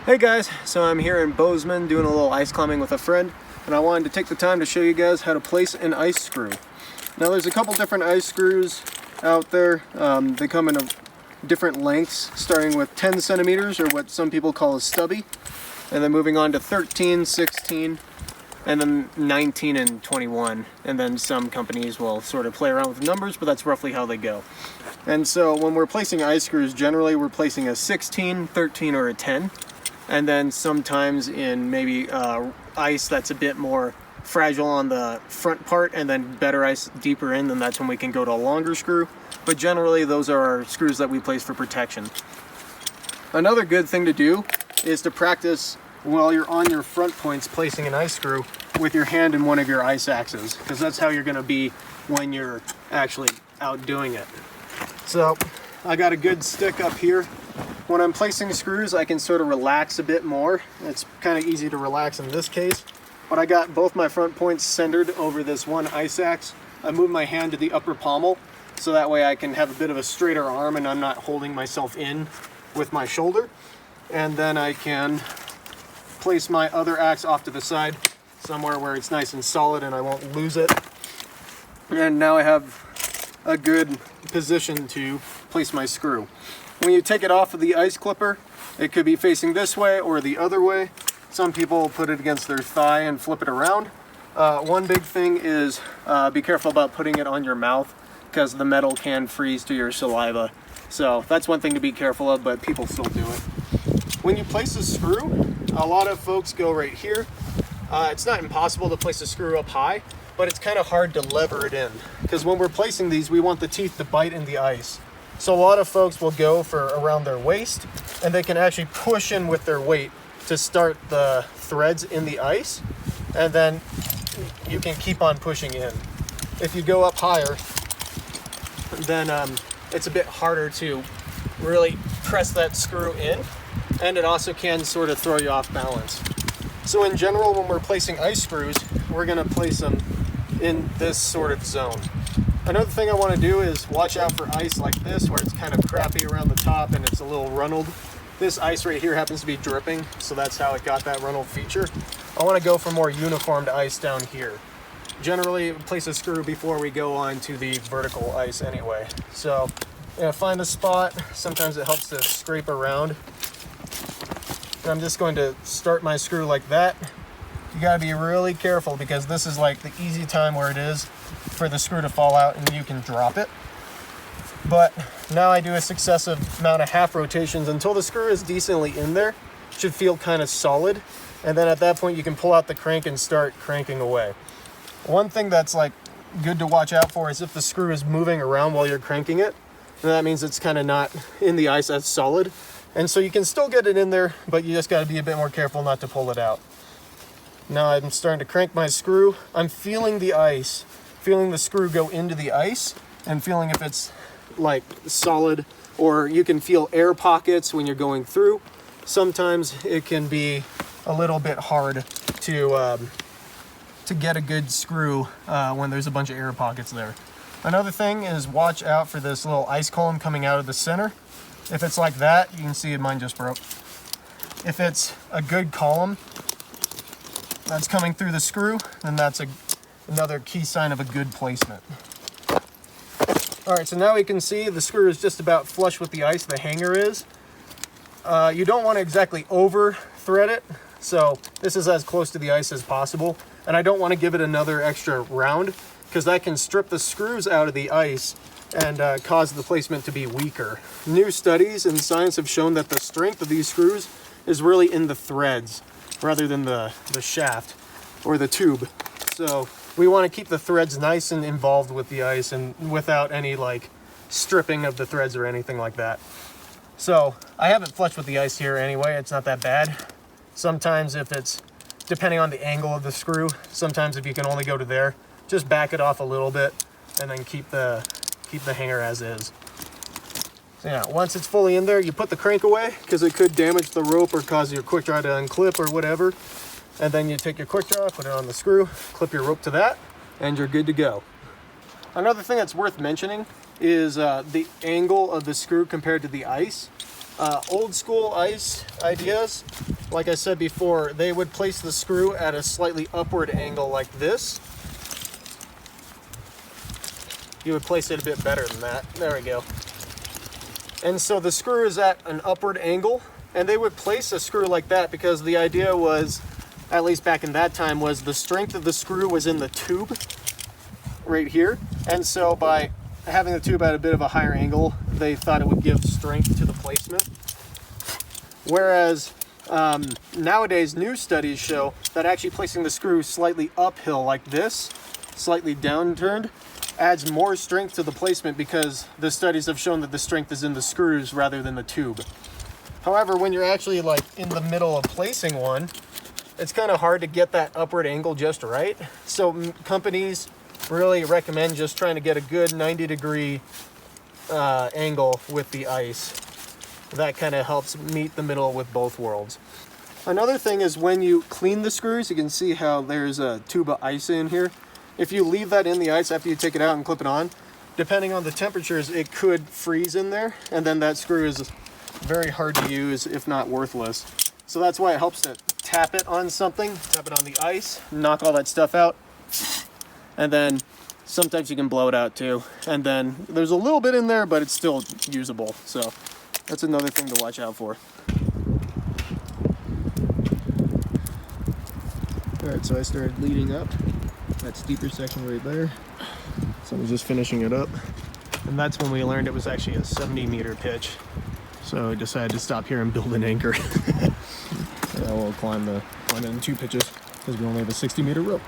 Hey guys, so I'm here in Bozeman doing a little ice climbing with a friend, and I wanted to take the time to show you guys how to place an ice screw. Now there's a couple different ice screws out there. They come in different lengths, starting with 10 centimeters, or what some people call a stubby, and then moving on to 13, 16, and then 19 and 21. And then some companies will sort of play around with the numbers, but that's roughly how they go. And so when we're placing ice screws, generally we're placing a 16, 13, or a 10. And then sometimes in maybe ice that's a bit more fragile on the front part, and then better ice deeper in, then that's when we can go to a longer screw. But generally those are our screws that we place for protection. Another good thing to do is to practice while you're on your front points placing an ice screw with your hand in one of your ice axes, because that's how you're going to be when you're actually out doing it. So I got a good stick up here. When I'm placing screws, I can sort of relax a bit more. It's kind of easy to relax in this case, but I got both my front points centered over this one ice axe. I move my hand to the upper pommel, so that way I can have a bit of a straighter arm and I'm not holding myself in with my shoulder. And then I can place my other axe off to the side, somewhere where it's nice and solid and I won't lose it. And now I have a good position to place my screw. When you take it off of the ice clipper, it could be facing this way or the other way. Some people put it against their thigh and flip it around. One big thing is be careful about putting it on your mouth, because the metal can freeze to your saliva. So that's one thing to be careful of, but people still do it. When you place a screw, a lot of folks go right here. It's not impossible to place a screw up high, but it's kind of hard to lever it in, because when we're placing these, we want the teeth to bite in the ice. So a lot of folks will go for around their waist, and they can actually push in with their weight to start the threads in the ice, and then you can keep on pushing in. If you go up higher, then it's a bit harder to really press that screw in, and it also can sort of throw you off balance. So in general, when we're placing ice screws, we're going to place them in this sort of zone. Another thing I want to do is watch out for ice like this, where it's kind of crappy around the top and it's a little runneled. This ice right here happens to be dripping, so that's how it got that runneled feature. I want to go for more uniformed ice down here. Generally, place a screw before we go on to the vertical ice anyway. So, find a spot. Sometimes it helps to scrape around. And I'm just going to start my screw like that. You got to be really careful, because this is like the easy time where it is for the screw to fall out and you can drop it. But now I do a successive amount of half rotations until the screw is decently in there. It should feel kind of solid. And then at that point you can pull out the crank and start cranking away. One thing that's like good to watch out for is if the screw is moving around while you're cranking it, then that means it's kind of not in the ice as solid. And so you can still get it in there, but you just got to be a bit more careful not to pull it out. Now I'm starting to crank my screw. I'm feeling the ice, feeling the screw go into the ice, and feeling if it's like solid, or you can feel air pockets when you're going through. Sometimes it can be a little bit hard to get a good screw when there's a bunch of air pockets there. Another thing is watch out for this little ice column coming out of the center. If it's like that, you can see mine just broke. If it's a good column that's coming through the screw, then that's another key sign of a good placement. All right, so now we can see the screw is just about flush with the ice, the hanger is. You don't want to exactly over thread it, so this is as close to the ice as possible. And I don't want to give it another extra round, because that can strip the screws out of the ice and cause the placement to be weaker. New studies in science have shown that the strength of these screws is really in the threads rather than the shaft or the tube. So we want to keep the threads nice and involved with the ice, and without any like stripping of the threads or anything like that. So I have it flush with the ice here anyway. It's not that bad. Sometimes if it's, depending on the angle of the screw, sometimes if you can only go to there, just back it off a little bit and then keep the hanger as is. So yeah, once it's fully in there, you put the crank away, because it could damage the rope or cause your quick draw to unclip or whatever. And then you take your quick draw, put it on the screw, clip your rope to that, and you're good to go. Another thing that's worth mentioning is the angle of the screw compared to the ice. Old school ice ideas like I said before, they would place the screw at a slightly upward angle like this. You would place it a bit better than that. There we go. And so the screw is at an upward angle, and they would place a screw like that because the idea was, at least back in that time, was the strength of the screw was in the tube right here. And so by having the tube at a bit of a higher angle, they thought it would give strength to the placement. Whereas nowadays new studies show that actually placing the screw slightly uphill like this, slightly downturned, adds more strength to the placement because the studies have shown that the strength is in the screws rather than the tube. However, when you're actually like in the middle of placing one, it's kind of hard to get that upward angle just right. So companies really recommend just trying to get a good 90-degree angle with the ice. That kind of helps meet the middle with both worlds. Another thing is when you clean the screws, you can see how there's a tube of ice in here. If you leave that in the ice after you take it out and clip it on, depending on the temperatures, it could freeze in there, and then that screw is very hard to use, if not worthless. So that's why it helps to tap it on something, tap it on the ice, knock all that stuff out, and then sometimes you can blow it out too. And then there's a little bit in there, but it's still usable. So that's another thing to watch out for. All right, so I started leading up that steeper section right there. So I was just finishing it up. And that's when we learned it was actually a 70-meter pitch. So I decided to stop here and build an anchor. Yeah, we'll climb it in 2 pitches because we only have a 60-meter rope.